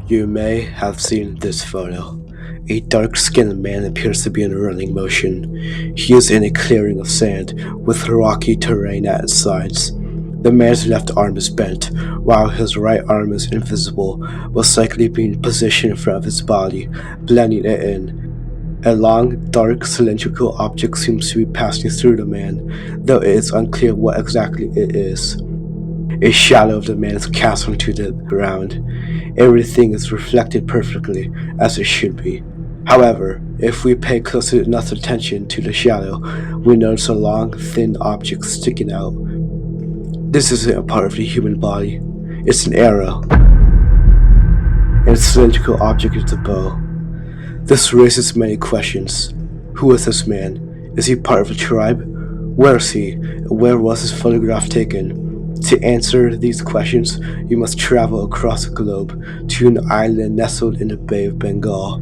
You may have seen this photo. A dark-skinned man appears to be in running motion. He is in a clearing of sand, with rocky terrain at its sides. The man's left arm is bent, while his right arm is invisible, most likely being positioned in front of his body, blending it in. A long, dark, cylindrical object seems to be passing through the man, though it is unclear what exactly it is. A shadow of the man is cast onto the ground. Everything is reflected perfectly, as it should be. However, if we pay close enough attention to the shadow, we notice a long, thin object sticking out. This isn't a part of the human body. It's an arrow, and its cylindrical object is a bow. This raises many questions. Who is this man? Is he part of a tribe? Where is he? Where was his photograph taken? To answer these questions, you must travel across the globe to an island nestled in the Bay of Bengal.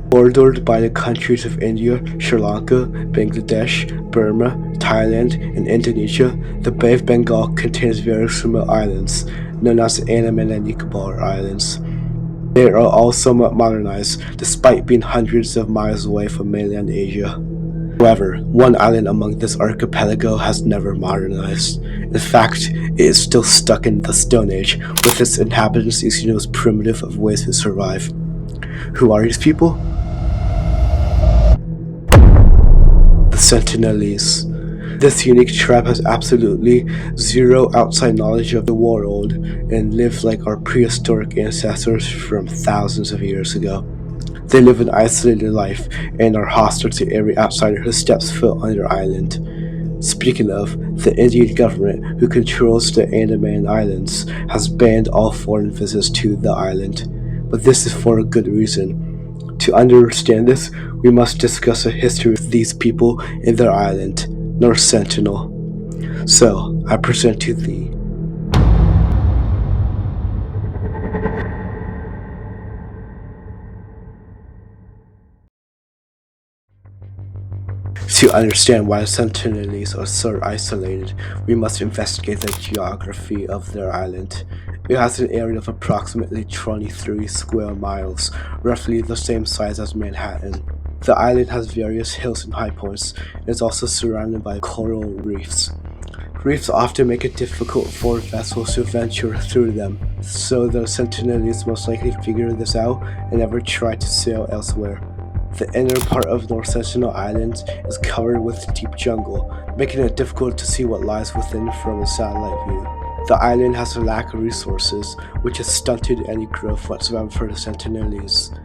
Bordered by the countries of India, Sri Lanka, Bangladesh, Burma, Thailand, and Indonesia, the Bay of Bengal contains various remote islands, known as the Andaman and Nicobar Islands. They are all somewhat modernized, despite being hundreds of miles away from mainland Asia. However, one island among this archipelago has never modernized. In fact, it is still stuck in the Stone Age, with its inhabitants using the most primitive of ways to survive. Who are these people? The Sentinelese. This unique tribe has absolutely zero outside knowledge of the world and live like our prehistoric ancestors from thousands of years ago. They live an isolated life and are hostile to every outsider who steps foot on their island. Speaking of, the Indian government, who controls the Andaman Islands, has banned all foreign visits to the island. But this is for a good reason. To understand this, we must discuss the history of these people and their island, North Sentinel. So, I present to thee. To understand why the Sentinelese are so isolated, we must investigate the geography of their island. It has an area of approximately 23 square miles, roughly the same size as Manhattan. The island has various hills and high points, and is also surrounded by coral reefs. Reefs often make it difficult for vessels to venture through them, so the Sentinelese most likely figured this out and never tried to sail elsewhere. The inner part of North Sentinel Island is covered with deep jungle, making it difficult to see what lies within from a satellite view. The island has a lack of resources, which has stunted any growth whatsoever for the Sentinelese.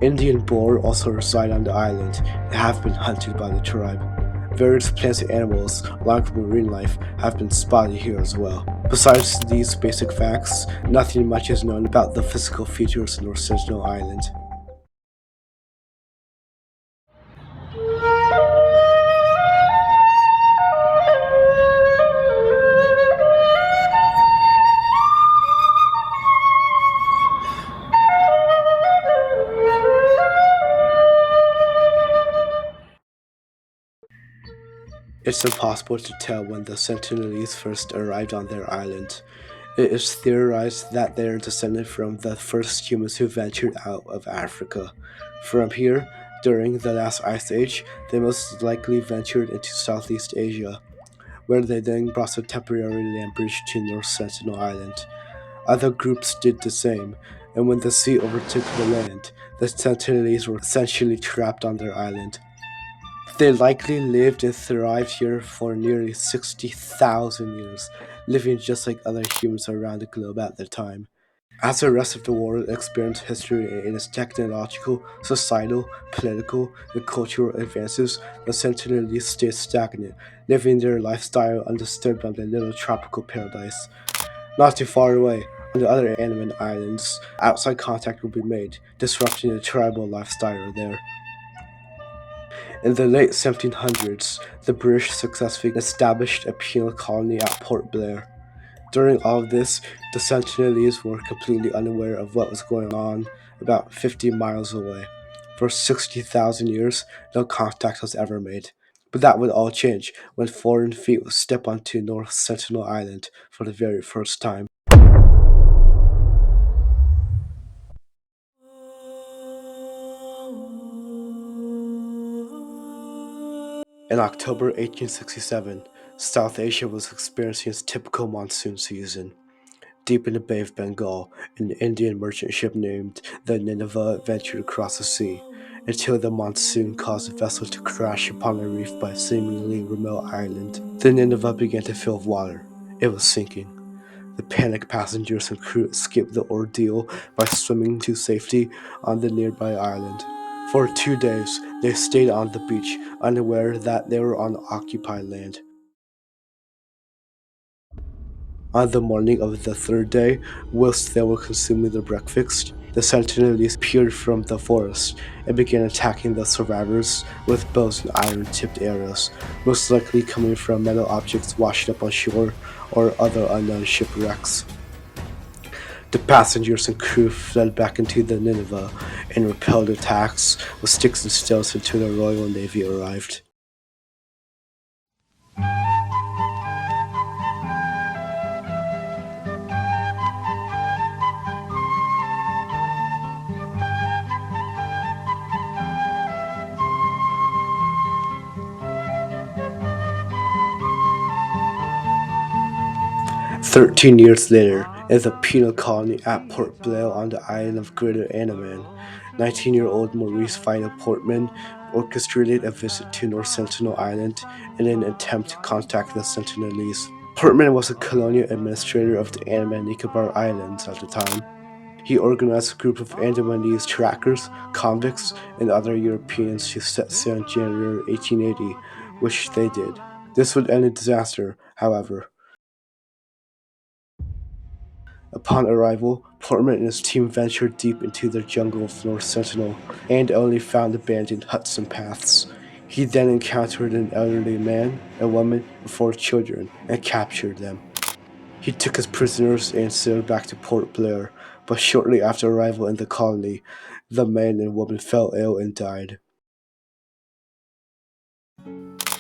Indian boar also reside on the island and have been hunted by the tribe. Various plants and animals, along with marine life, have been spotted here as well. Besides these basic facts, nothing much is known about the physical features of North Sentinel Island. It's impossible to tell when the Sentinelese first arrived on their island. It is theorized that they are descended from the first humans who ventured out of Africa. From here, during the last ice age, they most likely ventured into Southeast Asia, where they then crossed a temporary land bridge to North Sentinel Island. Other groups did the same, and when the sea overtook the land, the Sentinelese were essentially trapped on their island. They likely lived and thrived here for nearly 60,000 years, living just like other humans around the globe at the time. As the rest of the world experienced history in its technological, societal, political, and cultural advances, the Sentinelese stayed stagnant, living their lifestyle undisturbed on their little tropical paradise. Not too far away, on the other Andaman Islands, outside contact would be made, disrupting the tribal lifestyle there. In the late 1700s, the British successfully established a penal colony at Port Blair. During all of this, the Sentinelese were completely unaware of what was going on about 50 miles away. For 60,000 years, no contact was ever made. But that would all change when foreign feet would step onto North Sentinel Island for the very first time. In October 1867, South Asia was experiencing its typical monsoon season. Deep in the Bay of Bengal, an Indian merchant ship named the Nineveh ventured across the sea, until the monsoon caused the vessel to crash upon a reef by a seemingly remote island. The Nineveh began to fill with water. It was sinking. The panicked passengers and crew escaped the ordeal by swimming to safety on the nearby island. For 2 days, they stayed on the beach, unaware that they were on occupied land. On the morning of the third day, whilst they were consuming their breakfast, the Sentinels appeared from the forest and began attacking the survivors with bows and iron-tipped arrows, most likely coming from metal objects washed up on shore or other unknown shipwrecks. The passengers and crew fled back into the Nineveh and repelled attacks with sticks and stones until the Royal Navy arrived. 13 years later, in the penal colony at Port Blair on the island of Greater Andaman, 19-year-old Maurice Vital Portman orchestrated a visit to North Sentinel Island in an attempt to contact the Sentinelese. Portman was a colonial administrator of the Andaman and Nicobar Islands at the time. He organized a group of Andamanese trackers, convicts, and other Europeans to set sail in January 1880, which they did. This would end in disaster, however. Upon arrival, Portman and his team ventured deep into the jungle of North Sentinel and only found abandoned huts and paths. He then encountered an elderly man, a woman, and 4 children and captured them. He took his prisoners and sailed back to Port Blair, but shortly after arrival in the colony, the man and woman fell ill and died.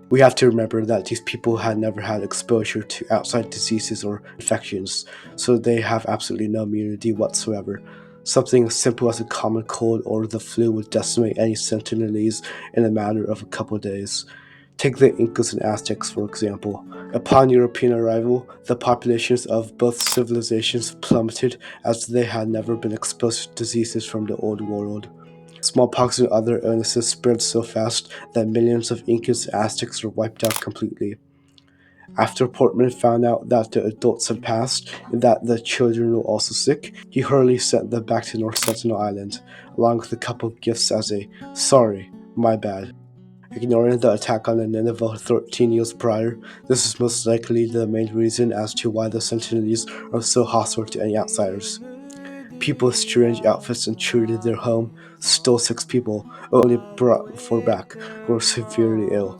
We have to remember that these people had never had exposure to outside diseases or infections, so they have absolutely no immunity whatsoever. Something as simple as a common cold or the flu would decimate any Sentinelese in a matter of a couple days. Take the Incas and Aztecs, for example. Upon European arrival, the populations of both civilizations plummeted as they had never been exposed to diseases from the Old World. Smallpox and other illnesses spread so fast that millions of Incas and Aztecs were wiped out completely. After Portman found out that the adults had passed and that the children were also sick, he hurriedly sent them back to North Sentinel Island, along with a couple of gifts as a "sorry, my bad." Ignoring the attack on the Nineveh 13 years prior, this is most likely the main reason as to why the Sentinelese are so hostile to any outsiders. People with strange outfits intruded their home, stole 6 people, and only brought 4 back who were severely ill.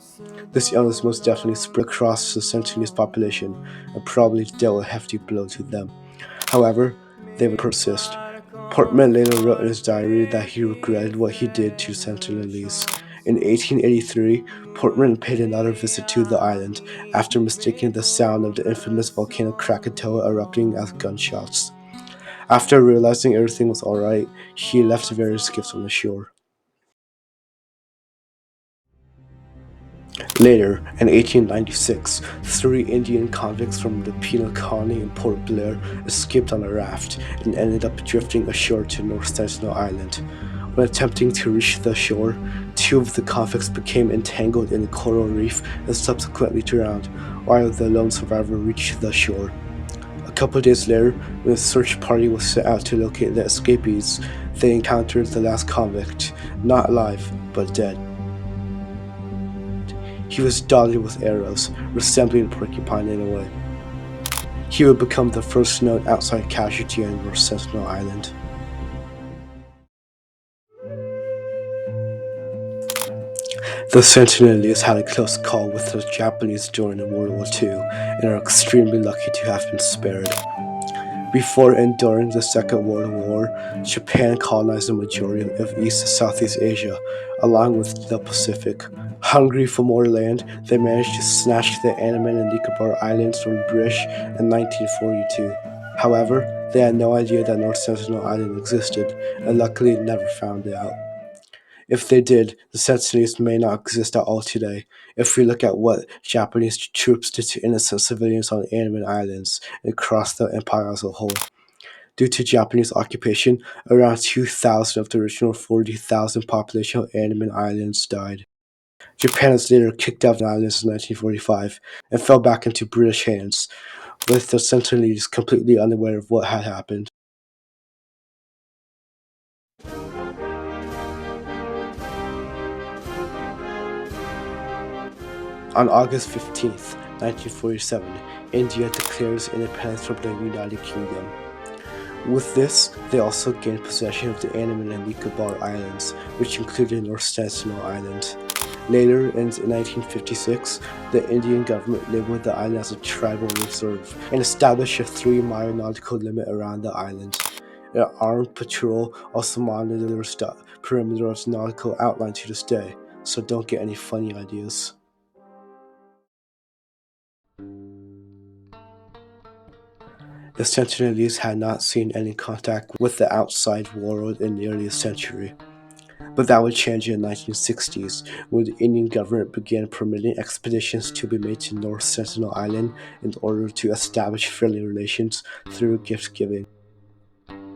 This illness most definitely spread across the Sentinelese population and probably dealt a hefty blow to them. However, they would persist. Portman later wrote in his diary that he regretted what he did to Sentinelese. In 1883, Portman paid another visit to the island after mistaking the sound of the infamous volcano Krakatoa erupting as gunshots. After realizing everything was alright, he left various gifts on the shore. Later, in 1896, 3 Indian convicts from the penal colony in Port Blair escaped on a raft and ended up drifting ashore to North Sentinel Island. When attempting to reach the shore, 2 of the convicts became entangled in a coral reef and subsequently drowned, while the lone survivor reached the shore. A couple days later, when a search party was set out to locate the escapees, they encountered the last convict, not alive, but dead. He was dotted with arrows, resembling a porcupine in a way. He would become the first known outside casualty on North Sentinel Island. The Sentinelese had a close call with the Japanese during World War II and are extremely lucky to have been spared. Before and during the Second World War, Japan colonized the majority of East and Southeast Asia, along with the Pacific. Hungry for more land, they managed to snatch the Andaman and Nicobar Islands from the British in 1942. However, they had no idea that North Sentinel Island existed, and luckily never found it out. If they did, the Sentinels may not exist at all today. If we look at what Japanese troops did to innocent civilians on Andaman Islands and across the empire as a whole. Due to Japanese occupation, around 2,000 of the original 40,000 population of Andaman Islands died. Japan was later kicked out of the islands in 1945 and fell back into British hands, with the Sentinels completely unaware of what had happened. On August 15th, 1947, India declares independence from the United Kingdom. With this, they also gained possession of the Andaman and Nicobar Islands, which included North Sentinel Island. Later, in 1956, the Indian government labeled the island as a tribal reserve and established a 3-mile nautical limit around the island. An armed patrol also monitors the perimeter of the nautical outline to this day, so don't get any funny ideas. The Sentinelese had not seen any contact with the outside world in nearly a century. But that would change in the 1960s, when the Indian government began permitting expeditions to be made to North Sentinel Island in order to establish friendly relations through gift giving.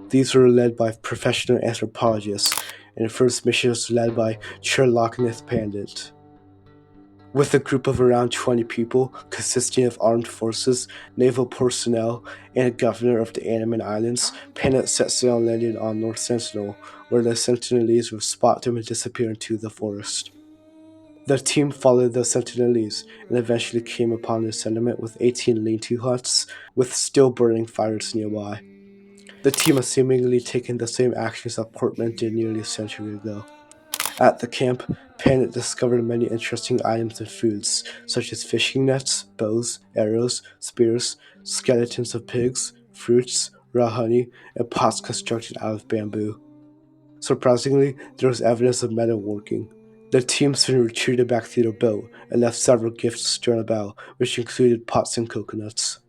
These were led by professional anthropologists, and the first mission was led by Sherlocknath Pandit. With a group of around 20 people, consisting of armed forces, naval personnel, and a governor of the Andaman Islands, Pandit set sail and landed on North Sentinel, where the Sentinelese would spot them and disappear into the forest. The team followed the Sentinelese and eventually came upon a settlement with 18 lean-to huts, with still burning fires nearby. The team has seemingly taken the same actions that Portman did nearly a century ago. At the camp, Pandit discovered many interesting items and foods, such as fishing nets, bows, arrows, spears, skeletons of pigs, fruits, raw honey, and pots constructed out of bamboo. Surprisingly, there was evidence of metalworking. The team soon retreated back to their boat and left several gifts strewn about, which included pots and coconuts.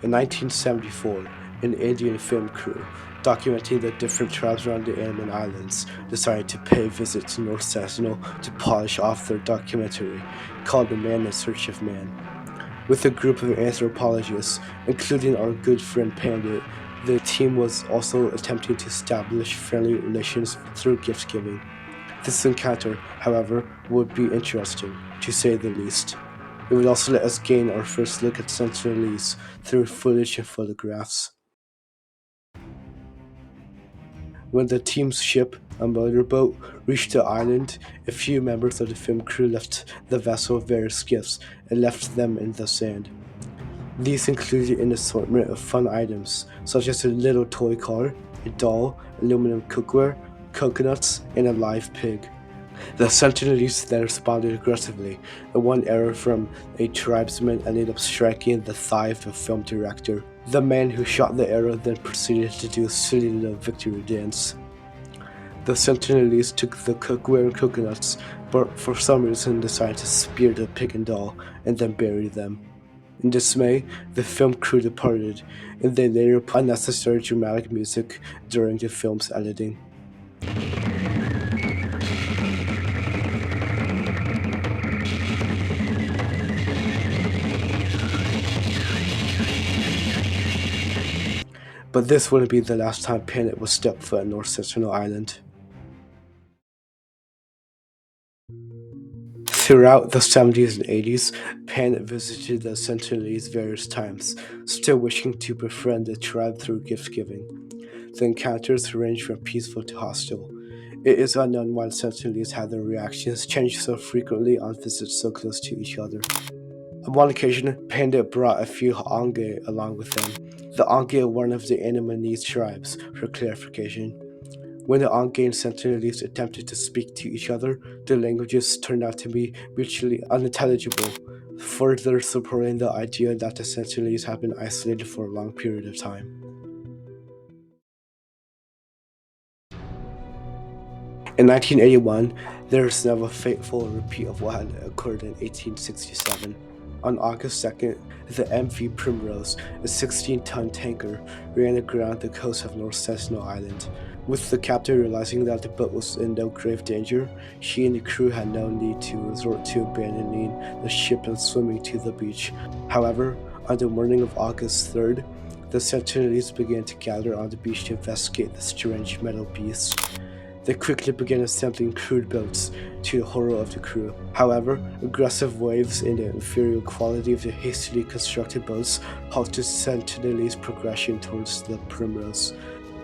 In 1974, an Indian film crew, documenting the different tribes around the Andaman Islands, decided to pay a visit to North Sentinel to polish off their documentary, called The Man in Search of Man. With a group of anthropologists, including our good friend Pandit, the team was also attempting to establish friendly relations through gift giving. This encounter, however, would be interesting, to say the least. It would also let us gain our first look at Sentinelese through footage and photographs. When the team's ship, a motorboat, reached the island, a few members of the film crew left the vessel with various gifts and left them in the sand. These included an assortment of fun items, such as a little toy car, a doll, aluminum cookware, coconuts, and a live pig. The Sentinelese then responded aggressively, and one arrow from a tribesman ended up striking the thigh of the film director. The man who shot the arrow then proceeded to do a silly little victory dance. The Sentinelese took the cookware and coconuts, but for some reason decided to spear the pig and doll, and then bury them. In dismay, the film crew departed, and they later put unnecessary dramatic music during the film's editing. But this wouldn't be the last time Pandit would step foot on North Sentinel Island. Throughout the 70s and 80s, Pandit visited the Sentinelese various times, still wishing to befriend the tribe through gift giving. The encounters ranged from peaceful to hostile. It is unknown why the Sentinelese had their reactions change so frequently on visits so close to each other. On one occasion, Pandit brought a few Angge along with them. The Angge are one of the Andamanese tribes, for clarification. When the Angge and Sentinelese attempted to speak to each other, their languages turned out to be mutually unintelligible, further supporting the idea that the Sentinelese had been isolated for a long period of time. In 1981, there is now a fateful repeat of what had occurred in 1867. On August 2nd, the MV Primrose, a 16-ton tanker, ran aground the coast of North Sentinel Island. With the captain realizing that the boat was in no grave danger, she and the crew had no need to resort to abandoning the ship and swimming to the beach. However, on the morning of August 3rd, the Sentinelese began to gather on the beach to investigate the strange metal beast. They quickly began assembling crude boats, to the horror of the crew. However, aggressive waves and the inferior quality of the hastily constructed boats halted Sentinelese progression towards the Primrose.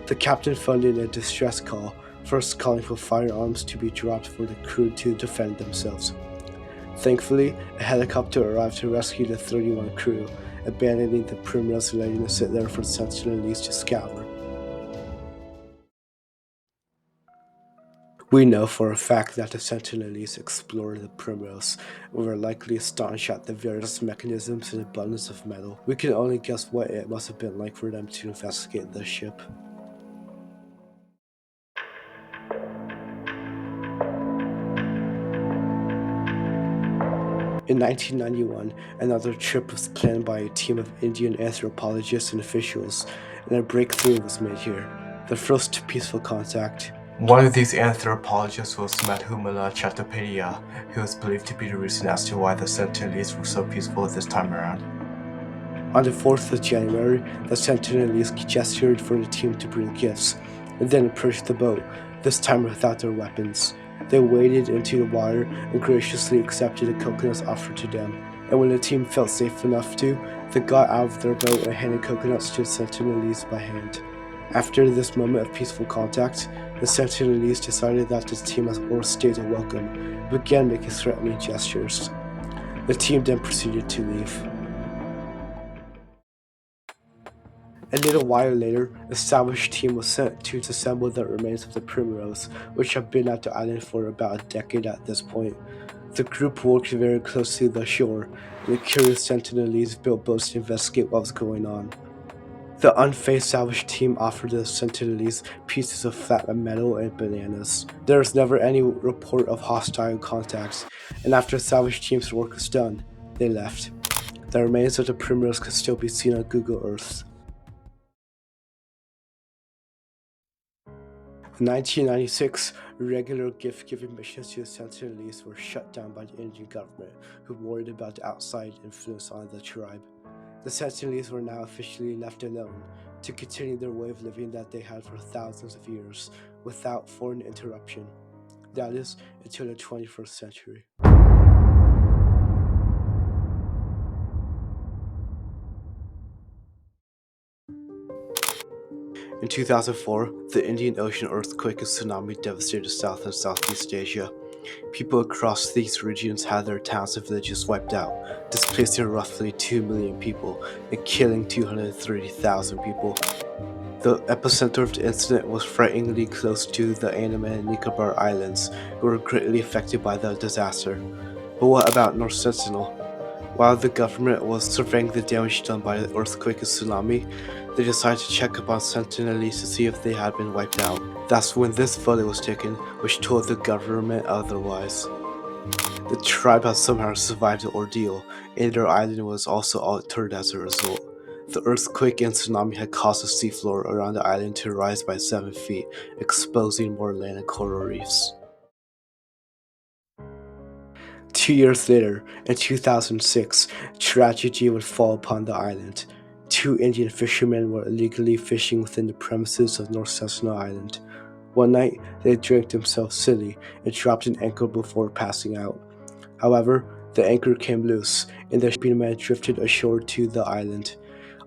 The captain funded a distress call, first calling for firearms to be dropped for the crew to defend themselves. Thankfully, a helicopter arrived to rescue the 31 crew, abandoning the Primrose and letting it sit there for Sentinelese to scour. We know for a fact that the Sentinelese explored the Primrose and were likely astonished at the various mechanisms and abundance of metal. We can only guess what it must have been like for them to investigate the ship. In 1991, another trip was planned by a team of Indian anthropologists and officials, and a breakthrough was made here. The first peaceful contact. One of these anthropologists was Madhumala Chattopadhyay, who is believed to be the reason as to why the Sentinelese were so peaceful this time around. On the 4th of January, the Sentinelese gestured for the team to bring gifts, and then approached the boat, this time without their weapons. They waded into the water and graciously accepted the coconuts offered to them, and when the team felt safe enough to, they got out of their boat and handed coconuts to the Sentinelese by hand. After this moment of peaceful contact, the Sentinelese decided that the team must overstay their welcome and began making threatening gestures. The team then proceeded to leave. A little while later, a salvage team was sent to disassemble the remains of the Primrose, which had been at the island for about a decade at this point. The group worked very close to the shore, and the curious Sentinelese built boats to investigate what was going on. The unfazed salvage team offered the Sentinelese pieces of flat metal and bananas. There was never any report of hostile contacts, and after the salvage team's work was done, they left. The remains of the Primrose could still be seen on Google Earth. In 1996, regular gift-giving missions to the Sentinelese were shut down by the Indian government, who worried about the outside influence on the tribe. The Sentinelese were now officially left alone to continue their way of living that they had for thousands of years, without foreign interruption. That is, until the 21st century. In 2004, the Indian Ocean earthquake and tsunami devastated South and Southeast Asia. People across these regions had their towns and villages wiped out, displacing roughly 2 million people and killing 230,000 people. The epicenter of the incident was frighteningly close to the Andaman and Nicobar Islands, who were greatly affected by the disaster. But what about North Sentinel? While the government was surveying the damage done by the earthquake and tsunami, they decided to check up on Sentinelese to see if they had been wiped out. That's when this photo was taken, which told the government otherwise. The tribe had somehow survived the ordeal, and their island was also altered as a result. The earthquake and tsunami had caused the seafloor around the island to rise by 7 feet, exposing more land and coral reefs. 2 years later, in 2006, tragedy would fall upon the island. Two Indian fishermen were illegally fishing within the premises of North Sentinel Island. One night, they drank themselves silly and dropped an anchor before passing out. However, the anchor came loose, and the shipping men drifted ashore to the island.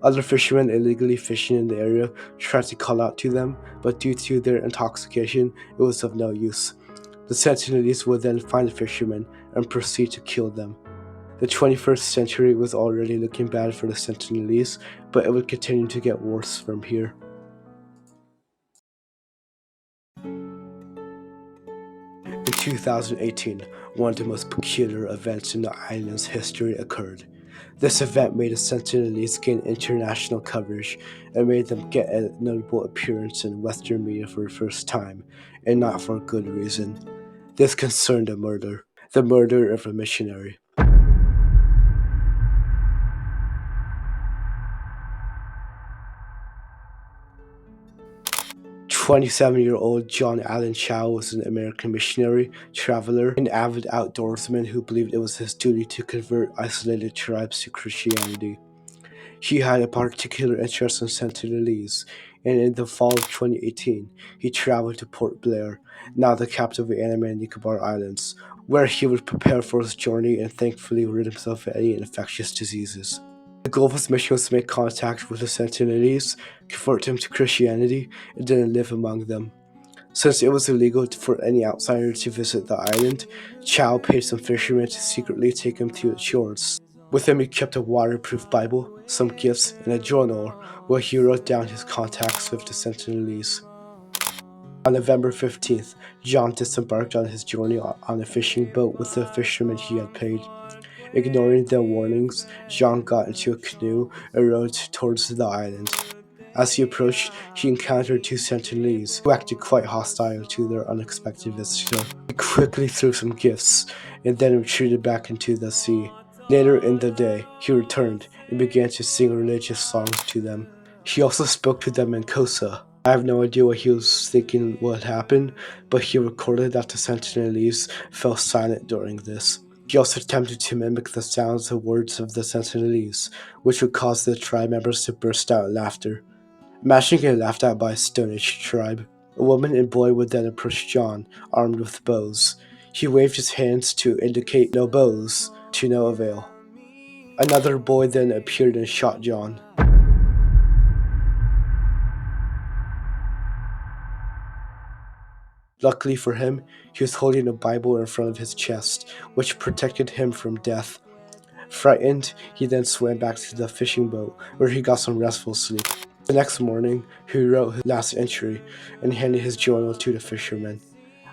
Other fishermen illegally fishing in the area tried to call out to them, but due to their intoxication, it was of no use. The Sentinelese would then find the fishermen and proceed to kill them. The 21st century was already looking bad for the Sentinelese, but it would continue to get worse from here. In 2018, one of the most peculiar events in the island's history occurred. This event made the Sentinelese gain international coverage and made them get a notable appearance in Western media for the first time, and not for good reason. This concerned a murder, the murder of a missionary. 27-year-old John Allen Chow was an American missionary, traveler, and avid outdoorsman who believed it was his duty to convert isolated tribes to Christianity. He had a particular interest in Sentinelese, and in the fall of 2018, he traveled to Port Blair, now the capital of the Andaman and Nicobar Islands, where he would prepare for his journey and thankfully rid himself of any infectious diseases. The goal of his mission was to make contact with the Sentinelese, convert them to Christianity, and then live among them. Since it was illegal for any outsider to visit the island, Chow paid some fishermen to secretly take him to its shores. With him he kept a waterproof Bible, some gifts, and a journal where he wrote down his contacts with the Sentinelese. On November 15th, John disembarked on his journey on a fishing boat with the fishermen he had paid. Ignoring their warnings, John got into a canoe and rowed towards the island. As he approached, he encountered two Sentinelese, who acted quite hostile to their unexpected visitor. He quickly threw some gifts, and then retreated back into the sea. Later in the day, he returned and began to sing religious songs to them. He also spoke to them in Kosa. I have no idea what he was thinking would happen, but he recorded that the Sentinelese fell silent during this. He also attempted to mimic the sounds and words of the Sentinelese, which would cause the tribe members to burst out in laughter. Imagine getting laughed at by a Stone Age tribe. A woman and boy would then approach John, armed with bows. He waved his hands to indicate no bows, to no avail. Another boy then appeared and shot John. Luckily for him, he was holding a Bible in front of his chest, which protected him from death. Frightened, he then swam back to the fishing boat, where he got some restful sleep. The next morning, he wrote his last entry and handed his journal to the fisherman.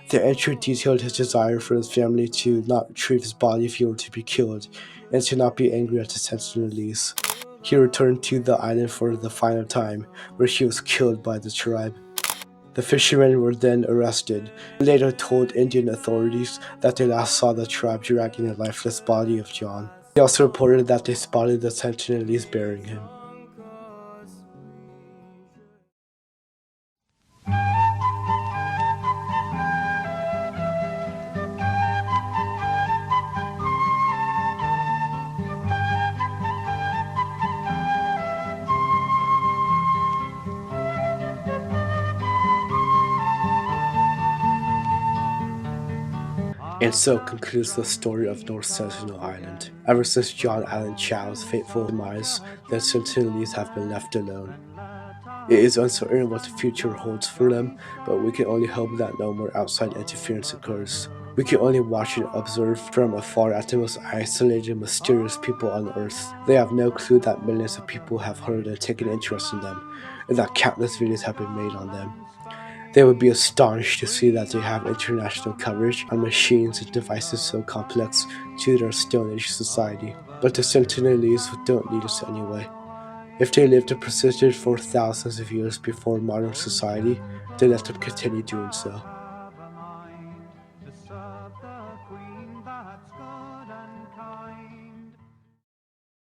The entry detailed his desire for his family to not retrieve his body if he were to be killed, and to not be angry at the Sentinelese. He returned to the island for the final time, where he was killed by the tribe. The fishermen were then arrested, and later told Indian authorities that they last saw the tribe dragging the lifeless body of John. They also reported that they spotted the Sentinelese burying him. And so concludes the story of North Sentinel Island. Ever since John Allen Chow's fateful demise, the Sentinelese have been left alone. It is uncertain what the future holds for them, but we can only hope that no more outside interference occurs. We can only watch and observe from afar at the most isolated and mysterious people on Earth. They have no clue that millions of people have heard and taken interest in them, and that countless videos have been made on them. They would be astonished to see that they have international coverage on machines and devices so complex to their Stone Age society. But the Sentinelese don't need us anyway. If they lived and persisted for thousands of years before modern society, then let them continue doing so.